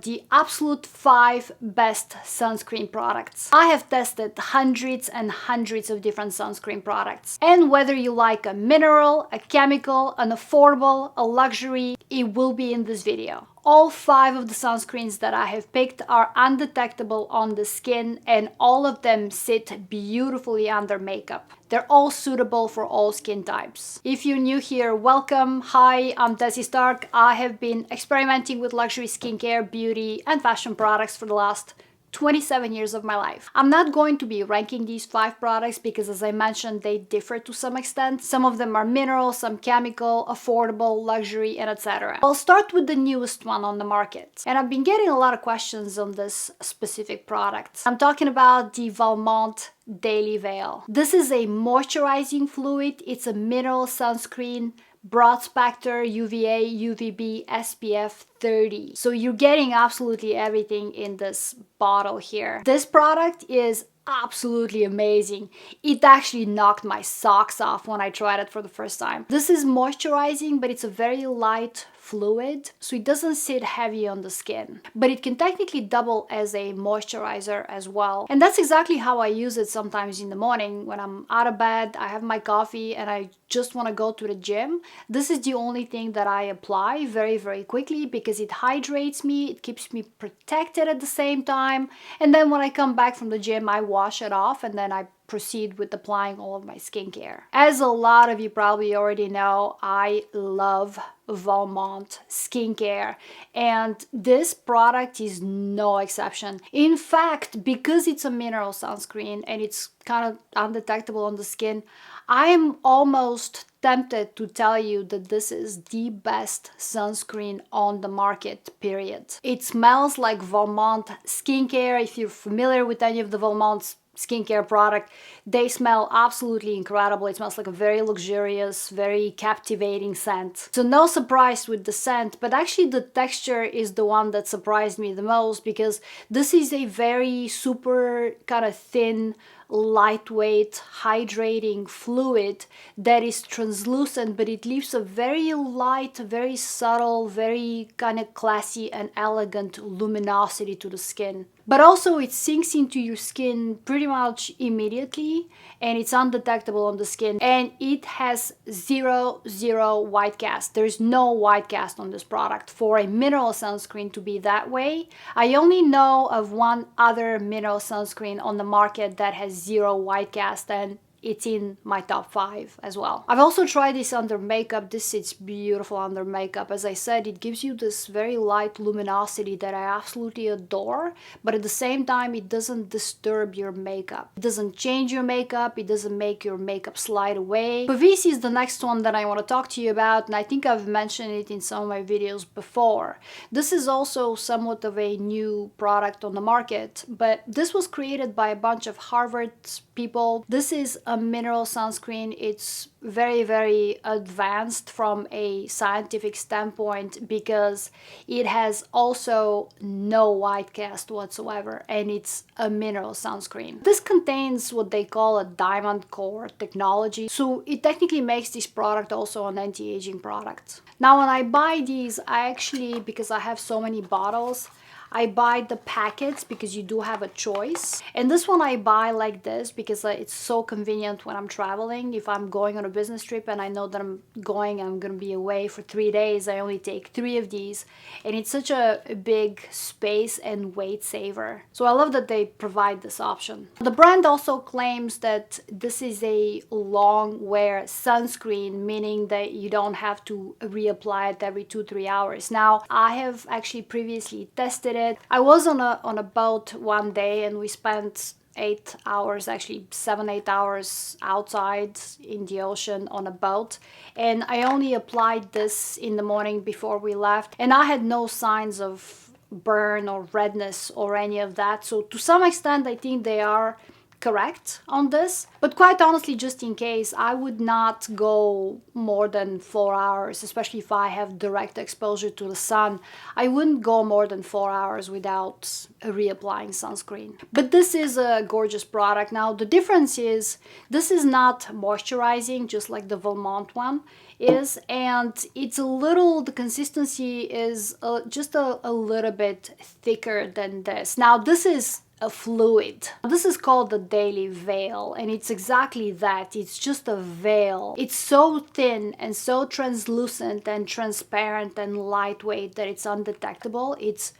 The absolute 5 best sunscreen products. I have tested hundreds and hundreds of different sunscreen products. And whether you like a mineral, a chemical, an affordable, a luxury, it will be in this video. All 5 of the sunscreens that I have picked are undetectable on the skin, and all of them sit beautifully under makeup. They're all suitable for all skin types. If you're new here, welcome. Hi, I'm Desi Stark. I have been experimenting with luxury skincare, beauty, and fashion products for the last 27 years of my life. I'm not going to be ranking these 5 products because, as I mentioned, they differ to some extent. Some of them are mineral, some chemical, affordable, luxury, and etc. I'll start with the newest one on the market. And I've been getting a lot of questions on this specific product. I'm talking about the Valmont Daily Veil. This is a moisturizing fluid. It's a mineral sunscreen, broad spectrum, UVA, UVB, SPF 30. So you're getting absolutely everything in this bottle here. This product is absolutely amazing. It actually knocked my socks off when I tried it for the first time. This is moisturizing, but it's a very light fluid, so it doesn't sit heavy on the skin, but it can technically double as a moisturizer as well. And that's exactly how I use it sometimes in the morning when I'm out of bed, I have my coffee and I just want to go to the gym. This is the only thing that I apply very quickly because it hydrates me, it keeps me protected at the same time, and then when I come back from the gym I wash it off and then I proceed with applying all of my skincare. As a lot of you probably already know, I love Valmont skincare, and this product is no exception. In fact, because it's a mineral sunscreen and it's kind of undetectable on the skin, I am almost tempted to tell you that this is the best sunscreen on the market, period. It smells like Valmont skincare. If you're familiar with any of the Valmont's skincare product, they smell absolutely incredible. It smells like a very luxurious, very captivating scent. So no surprise with the scent, but actually the texture is the one that surprised me the most, because this is a very super kind of thin, lightweight, hydrating fluid that is translucent, but it leaves a very light, very subtle, very kind of classy and elegant luminosity to the skin. But also it sinks into your skin pretty much immediately, and it's undetectable on the skin, and it has zero white cast. There's no white cast on this product. For a mineral sunscreen to be that way, I only know of one other mineral sunscreen on the market that has zero white cast, and it's in my top 5 as well. I've also tried this under makeup. This sits beautiful under makeup. As I said, it gives you this very light luminosity that I absolutely adore, but at the same time it doesn't disturb your makeup. It doesn't change your makeup, it doesn't make your makeup slide away. Pavisi is the next one that I want to talk to you about, and I think I've mentioned it in some of my videos before. This is also somewhat of a new product on the market, but this was created by a bunch of Harvard people. This is a mineral sunscreen. It's very advanced from a scientific standpoint because it has also no white cast whatsoever, and it's a mineral sunscreen. This contains what they call a diamond core technology, so it technically makes this product also an anti-aging product. Now when I buy these, I actually, because I have so many bottles, I buy the packets because you do have a choice. And this one I buy like this because it's so convenient when I'm traveling. If I'm going on a business trip and I know that I'm going to be away for 3 days, I only take 3 of these. And it's such a big space and weight saver. So I love that they provide this option. The brand also claims that this is a long wear sunscreen, meaning that you don't have to reapply it every 2-3 hours. Now, I have actually previously tested it. I was on a boat one day and we spent 8 hours, actually 7-8 hours outside in the ocean on a boat, and I only applied this in the morning before we left, and I had no signs of burn or redness or any of that. So to some extent I think they are correct on this, but quite honestly, just in case, I would not go more than 4 hours, especially if I have direct exposure to the sun. I wouldn't go more than 4 hours without reapplying sunscreen. But this is a gorgeous product. Now the difference is this is not moisturizing just like the Valmont one. is, and it's a little, the consistency is just a little bit thicker than this. Now this is a fluid. This is called the Daily Veil, and it's exactly that. It's just a veil. It's so thin and so translucent and transparent and lightweight that it's undetectable. It's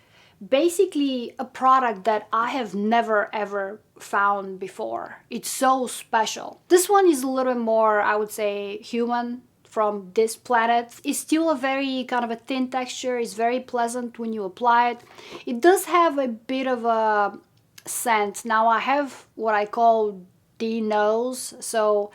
basically a product that I have never ever found before. It's so special. This one is a little bit more, I would say, human, from this planet. It's still a very kind of a thin texture. It's very pleasant when you apply it. It does have a bit of a scent. Now I have what I call D nose, so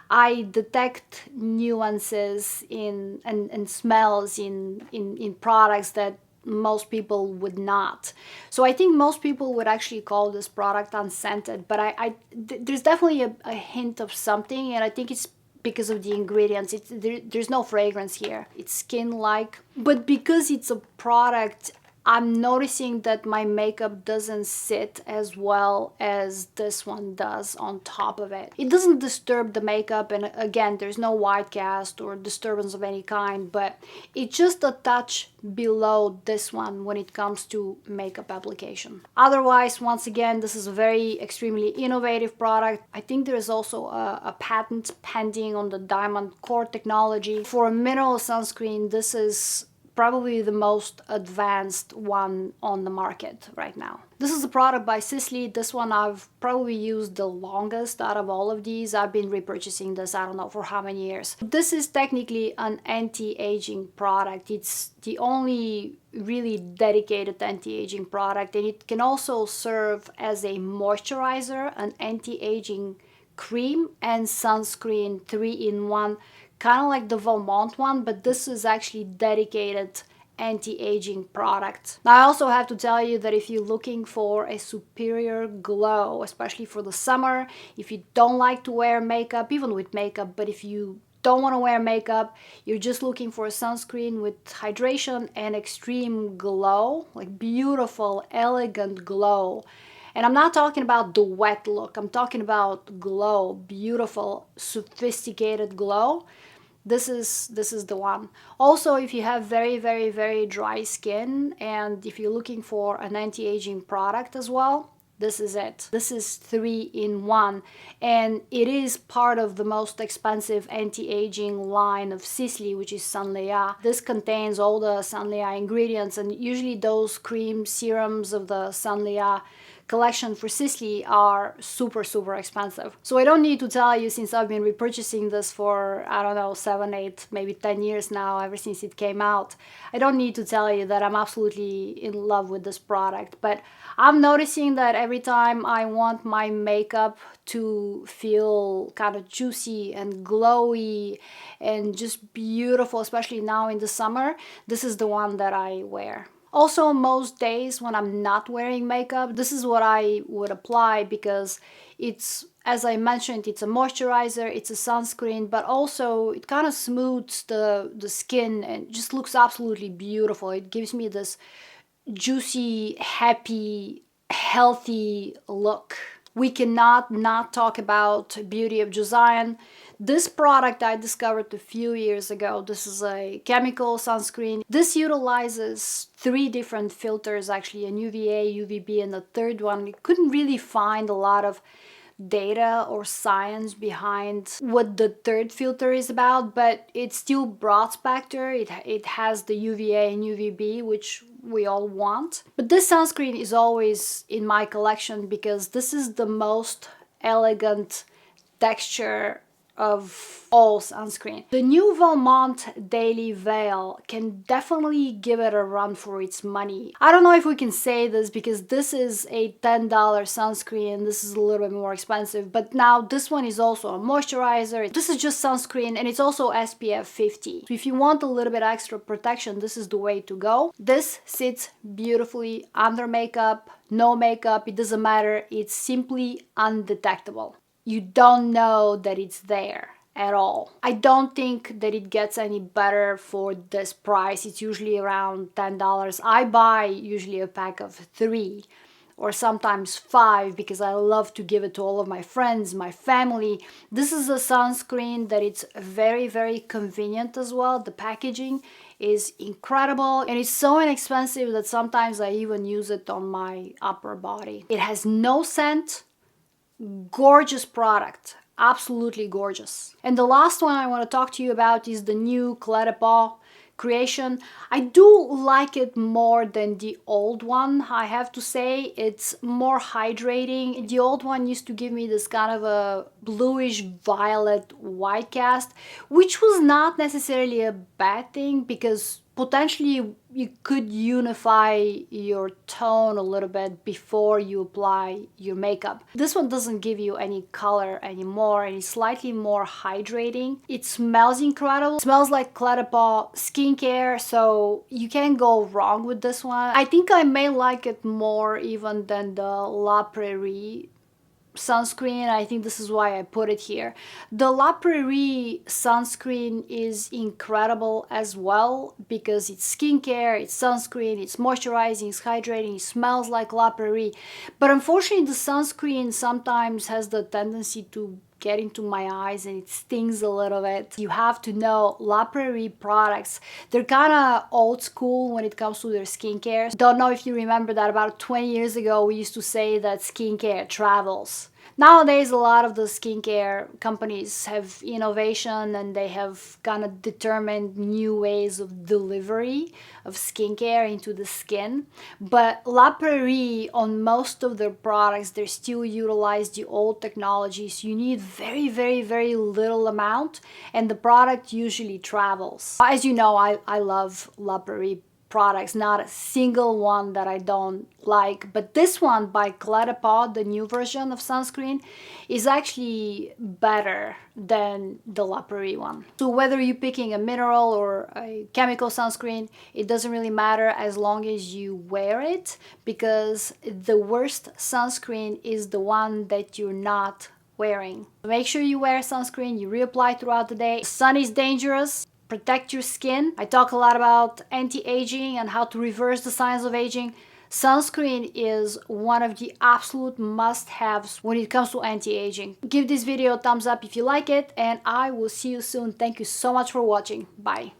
I detect nuances in and smells in products that most people would not. So I think most people would actually call this product unscented, but there's definitely a hint of something, and I think it's because of the ingredients. There's no fragrance here. It's skin-like, but because it's a product, I'm noticing that my makeup doesn't sit as well as this one does on top of it. It doesn't disturb the makeup, and again, there's no white cast or disturbance of any kind, but it's just a touch below this one when it comes to makeup application. Otherwise, once again, this is a very extremely innovative product. I think there is also a patent pending on the diamond core technology. For a mineral sunscreen, this is probably the most advanced one on the market right now. This is a product by Sisley. This one I've probably used the longest out of all of these. I've been repurchasing this, I don't know for how many years. This is technically an anti-aging product. It's the only really dedicated anti-aging product, and it can also serve as a moisturizer, an anti-aging cream, and sunscreen 3-in-1, kind of like the Valmont one, but this is actually dedicated anti-aging product. Now I also have to tell you that if you're looking for a superior glow, especially for the summer, if you don't like to wear makeup, even with makeup, but if you don't want to wear makeup, you're just looking for a sunscreen with hydration and extreme glow, like beautiful, elegant glow. And I'm not talking about the wet look, I'm talking about glow, beautiful, sophisticated glow. This is the one. Also, if you have very dry skin, and if you're looking for an anti-aging product as well, this is it. This is 3-in-1, and it is part of the most expensive anti-aging line of Sisley, which is Sanlea. This contains all the Sanlea ingredients, and usually those cream serums of the Sanlea collection for Sisley are super expensive. So I don't need to tell you, since I've been repurchasing this for, I don't know, 7, 8, maybe 10 years now, ever since it came out, I don't need to tell you that I'm absolutely in love with this product. But I'm noticing that every time I want my makeup to feel kind of juicy and glowy and just beautiful, especially now in the summer, this is the one that I wear. Also, most days when I'm not wearing makeup, this is what I would apply, because it's, as I mentioned, it's a moisturizer, it's a sunscreen, but also it kind of smooths the skin and just looks absolutely beautiful. It gives me this juicy, happy, healthy look. We cannot not talk about Beauty of Josiane. This product I discovered a few years ago. This is a chemical sunscreen. This utilizes 3 different filters, actually, an UVA, UVB, and a third one. We couldn't really find a lot of data or science behind what the third filter is about, but it's still broad spectrum. It has the UVA and UVB, which we all want. But this sunscreen is always in my collection because this is the most elegant texture of all sunscreen. The new Valmont Daily Veil can definitely give it a run for its money. I don't know if we can say this because this is a $10 sunscreen. This is a little bit more expensive, but now this one is also a moisturizer. This is just sunscreen, and it's also SPF 50. So if you want a little bit extra protection, this is the way to go. This sits beautifully under makeup, no makeup, it doesn't matter. It's simply undetectable. You don't know that it's there at all. I don't think that it gets any better for this price. It's usually around $10. I buy usually a pack of 3 or sometimes 5 because I love to give it to all of my friends, my family. This is a sunscreen that it's very, very convenient as well. The packaging is incredible and it's so inexpensive that sometimes I even use it on my upper body. It has no scent. Gorgeous product, absolutely gorgeous. And the last one I want to talk to you about is the new Clé creation. I do like it more than the old one, I have to say. It's more hydrating. The old one used to give me this kind of a bluish violet white cast, which was not necessarily a bad thing because potentially you could unify your tone a little bit before you apply your makeup. This one doesn't give you any color anymore and it's slightly more hydrating. It smells incredible. It smells like Clé skincare, so you can't go wrong with this one. I think I may like it more even than the La Prairie sunscreen. I think this is why I put it here. The La Prairie sunscreen is incredible as well because it's skincare, it's sunscreen, it's moisturizing, it's hydrating, it smells like La Prairie. But unfortunately the sunscreen sometimes has the tendency to get into my eyes and it stings a little bit. You have to know La Prairie products, they're kind of old school when it comes to their skincare. Don't know if you remember that about 20 years ago we used to say that skincare travels. Nowadays, a lot of the skincare companies have innovation and they have kind of determined new ways of delivery of skincare into the skin. But La Prairie, on most of their products, they still utilize the old technologies. You need very, very, very little amount and the product usually travels. As you know, I love La Prairie products, not a single one that I don't like, but this one by Clé, the new version of sunscreen, is actually better than the La Prairie one. So whether you're picking a mineral or a chemical sunscreen, it doesn't really matter as long as you wear it, because the worst sunscreen is the one that you're not wearing. Make sure you wear sunscreen, you reapply throughout the day. The sun is dangerous. Protect your skin. I talk a lot about anti-aging and how to reverse the signs of aging. Sunscreen is one of the absolute must-haves when it comes to anti-aging. Give this video a thumbs up if you like it, and I will see you soon. Thank you so much for watching. Bye.